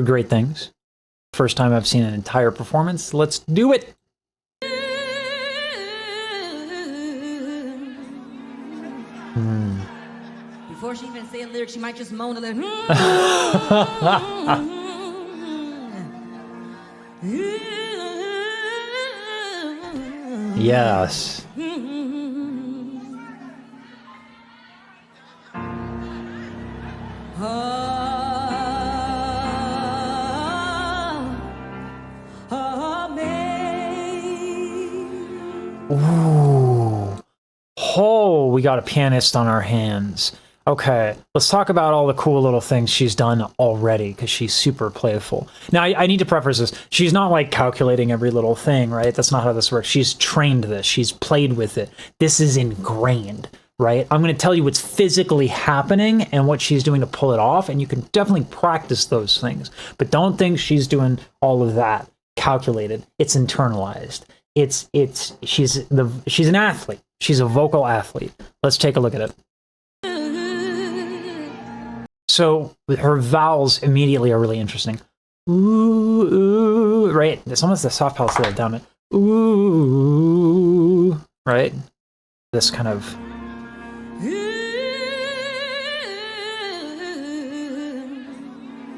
Great things. First time I've seen an entire performance. Let's do it. Before she even say a lyric, she might just moan a little. Yes. Ooh. Oh, we got a pianist on our hands. Okay, let's talk about all the cool little things she's done already, because she's super playful. Now, I need to preface this. She's not like calculating every little thing, right? That's not how this works. She's trained this. She's played with it. This is ingrained, right? I'm going to tell you what's physically happening and what she's doing to pull it off, and you can definitely practice those things. But don't think she's doing all of that calculated. It's internalized. She's an athlete. She's a vocal athlete. Let's take a look at it. So her vowels immediately are really interesting. Ooh, ooh, right? It's almost the soft palate's a little down. Ooh, right? This kind of.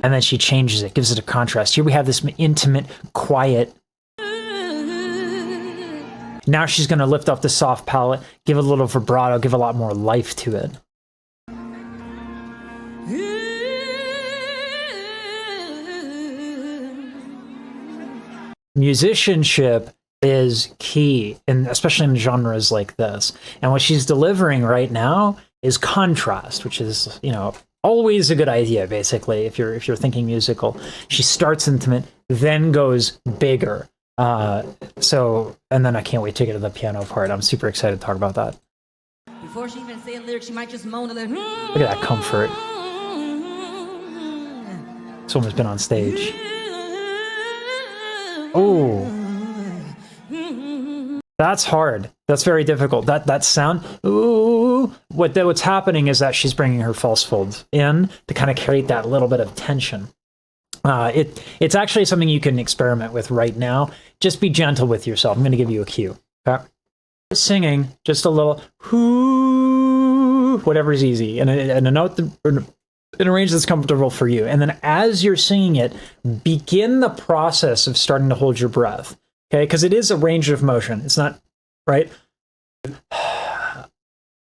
And then she changes it, gives it a contrast. Here we have this intimate, quiet. Now she's going to lift up the soft palate, give it a little vibrato, give a lot more life to it. Musicianship is key, and especially in genres like this. And what she's delivering right now is contrast, which is, you know, always a good idea, basically, if you're thinking musical. She starts intimate, then goes bigger. And then I can't wait to get to the piano part. I'm super excited to talk about that. Before she even say a lyric, she might just moan a little. Look at that comfort. This woman's been on stage. Oh, that's hard. That's very difficult. That sound. Ooh, what's happening is that she's bringing her false folds in to kind of create that little bit of tension. It's actually something you can experiment with right now. Just be gentle with yourself. I'm going to give you a cue. Okay? Singing just a little whoo, whatever's easy, and a note in a range that's comfortable for you. And then as you're singing it, begin the process of starting to hold your breath. Okay, because it is a range of motion. It's not right.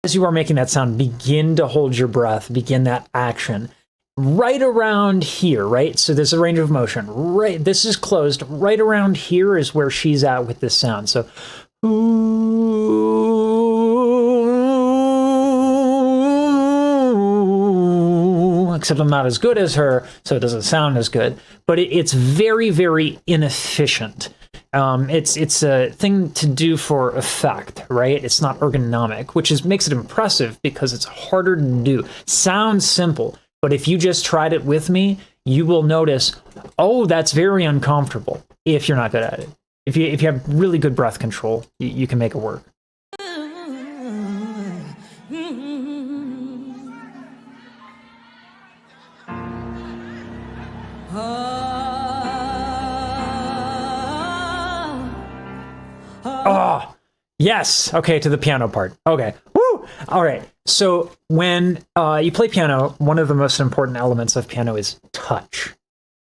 As you are making that sound, begin to hold your breath. Begin that action. Right around here, right? So there's a range of motion. Right, this is closed. Right around here is where she's at with this sound. So, ooh, except I'm not as good as her, so it doesn't sound as good. But it's very, very inefficient. It's a thing to do for effect, right? It's not ergonomic, which makes it impressive because it's harder to do. Sounds simple. But if you just tried it with me, you will notice, oh, that's very uncomfortable if you're not good at it. If you have really good breath control, you can make it work. Oh, yes. Okay, to the piano part. Okay. Woo! All right. So when you play piano, one of the most important elements of piano is touch.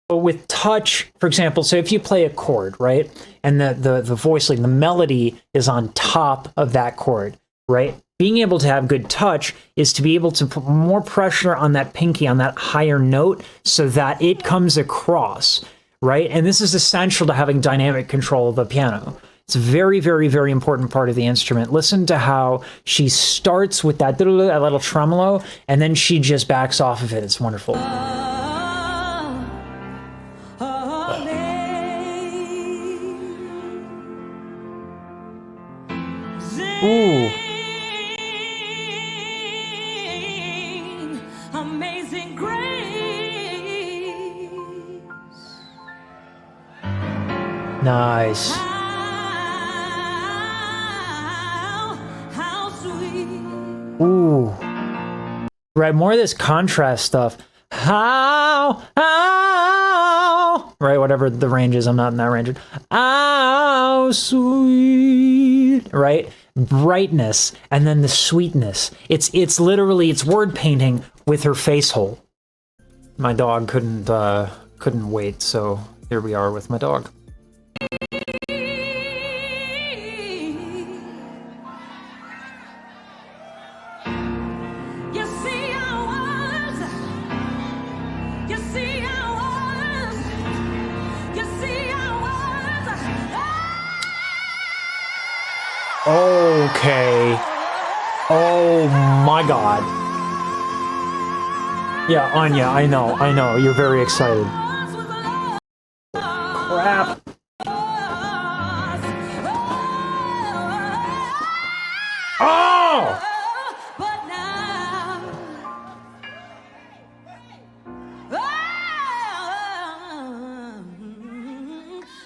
But with touch, for example, so if you play a chord, right, and the voice, like the melody is on top of that chord, right? Being able to have good touch is to be able to put more pressure on that pinky, on that higher note, so that it comes across, right? And this is essential to having dynamic control of the piano. It's a very, very, very important part of the instrument. Listen to how she starts with that little tremolo, and then she just backs off of it. It's wonderful. Ooh. Amazing grace. Nice. Ooh. Right, more of this contrast stuff. How right? Whatever the range is, I'm not in that range. Oh, sweet, right? Brightness, and then the sweetness. It's literally, it's word painting with her face hole. My dog couldn't wait, so here we are with my dog. Okay. Oh my god. Yeah, Anya, I know. You're very excited. Crap. Oh!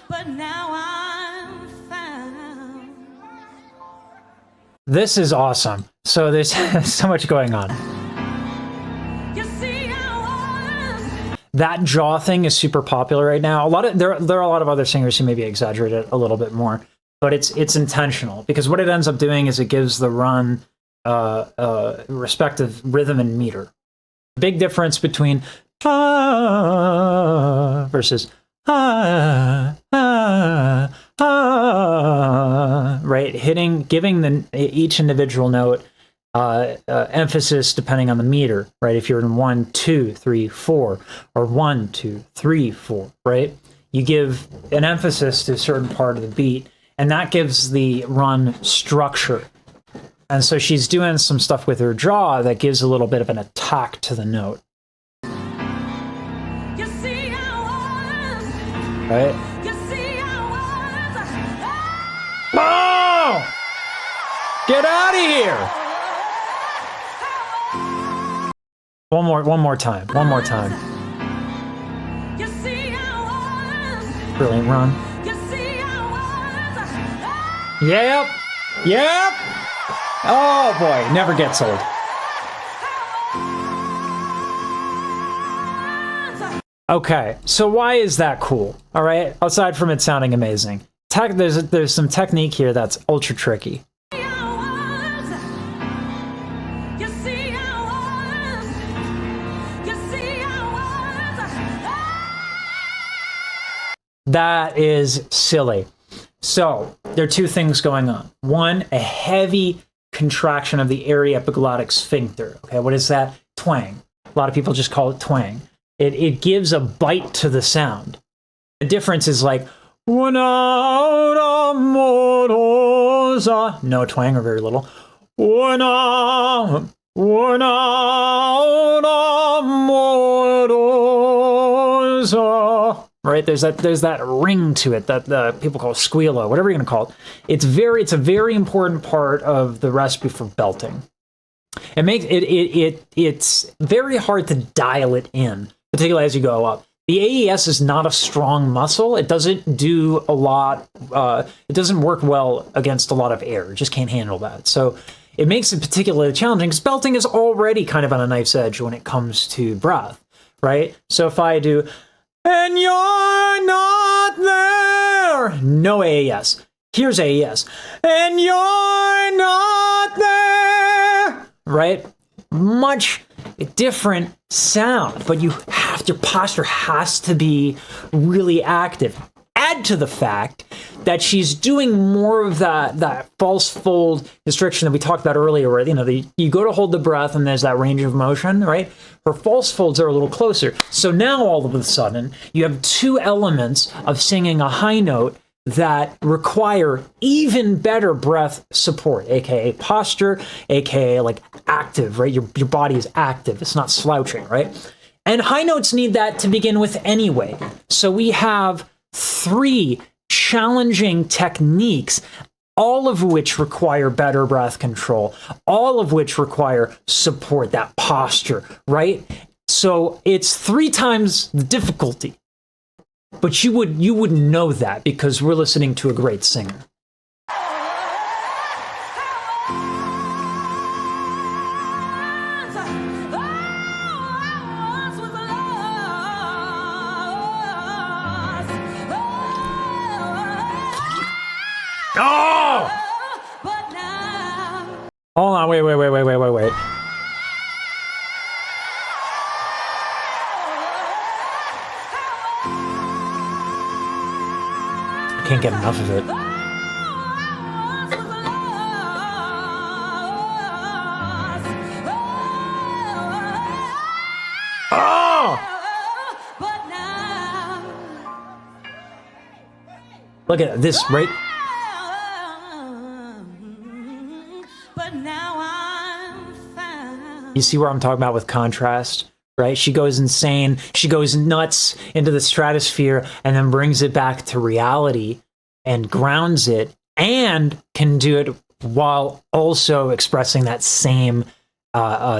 But now I'm found. This is awesome. So there's so much going on. That jaw thing is super popular right now. There are a lot of other singers who maybe exaggerate it a little bit more, but it's intentional, because what it ends up doing is it gives the run respective rhythm and meter. Big difference between versus right? Giving each individual note emphasis depending on the meter, right? If you're in 1, 2, 3, 4, or 1, 2, 3, 4, right? You give an emphasis to a certain part of the beat, and that gives the run structure. And so she's doing some stuff with her jaw that gives a little bit of an attack to the note. Right? Oh! Get out of here! One more time. Brilliant run. Yep. Oh boy, never gets old. Okay, so why is that cool? All right, aside from it sounding amazing, there's some technique here that's ultra tricky. That is silly. So there are two things going on. One, a heavy contraction of the aryepiglottic sphincter. Okay, what is that? Twang. A lot of people just call it twang. It gives a bite to the sound. The difference is like, no twang or very little. Right? There's that ring to it that people call squealo, whatever you're gonna call it. It's a very important part of the recipe for belting. It makes it's very hard to dial it in, particularly as you go up. The AES is not a strong muscle. It doesn't do a lot. It doesn't work well against a lot of air. It just can't handle that. So it makes it particularly challenging, because belting is already kind of on a knife's edge when it comes to breath, right? So if I do, and you're not there, no AES. Here's AES. And you're not there, right? Much different sound, but your posture has to be really active. Add to the fact that she's doing more of that false fold constriction that we talked about earlier, where you go to hold the breath and there's that range of motion, right? Her false folds are a little closer. So now all of a sudden you have two elements of singing a high note that require even better breath support, aka posture, aka like active, right? Your body is active, it's not slouching, right? And high notes need that to begin with anyway. So we have 3 challenging techniques, all of which require better breath control, all of which require support, that posture, right? So it's 3 times the difficulty. But you wouldn't know that, because we're listening to a great singer. on, wait. I can't get enough of it. Look at this, right? But now I'm found. You see where I'm talking about with contrast, right? She goes insane. She goes nuts into the stratosphere and then brings it back to reality and grounds it and can do it while also expressing that same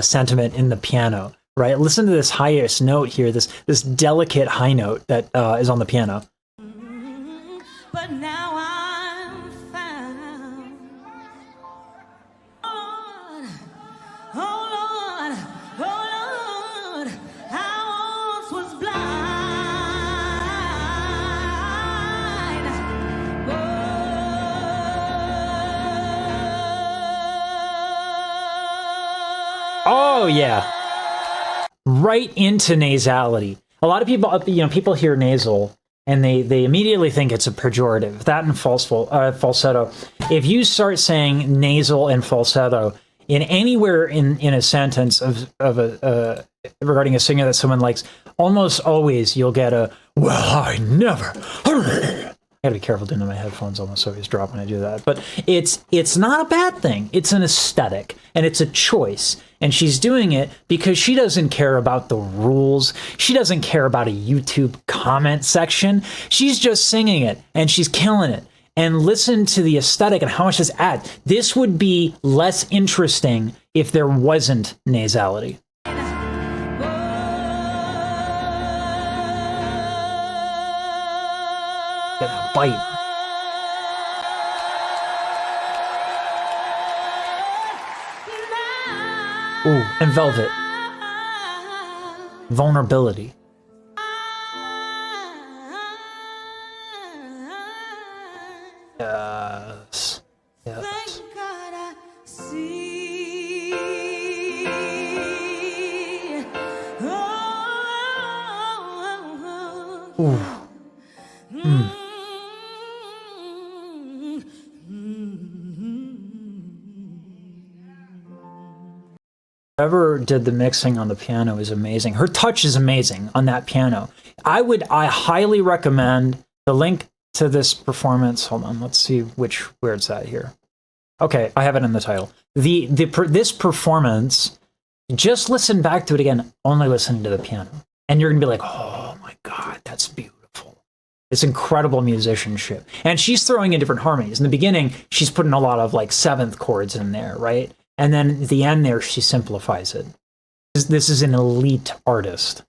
sentiment in the piano, right? Listen to this highest note here, this delicate high note that is on the piano. But now I'm found. Oh Lord, I once was blind. Oh yeah, right into nasality. A lot of people, people hear nasal and they immediately think it's a pejorative. That and falsetto. If you start saying nasal and falsetto in anywhere in a sentence regarding a singer that someone likes, almost always you'll get a, well, I never. I gotta be careful doing my headphones almost always drop when I do that. But it's not a bad thing. It's an aesthetic and it's a choice. And she's doing it because she doesn't care about the rules. She doesn't care about a YouTube comment section. She's just singing it and she's killing it. And listen to the aesthetic and how much this adds. This would be less interesting if there wasn't nasality. Get a bite. Ooh, and velvet. Vulnerability. Yes. Yes. Thank God I see. Ooh. Whoever did the mixing on the piano is amazing. Her touch is amazing on that piano. I highly recommend the link to this performance. Hold on, let's see where it's at here. Okay, I have it in the title. This performance, just listen back to it again, only listening to the piano. And you're gonna be like, oh my God, that's beautiful. It's incredible musicianship. And she's throwing in different harmonies. In the beginning, she's putting a lot of like seventh chords in there, right? And then at the end there, she simplifies it. This is an elite artist.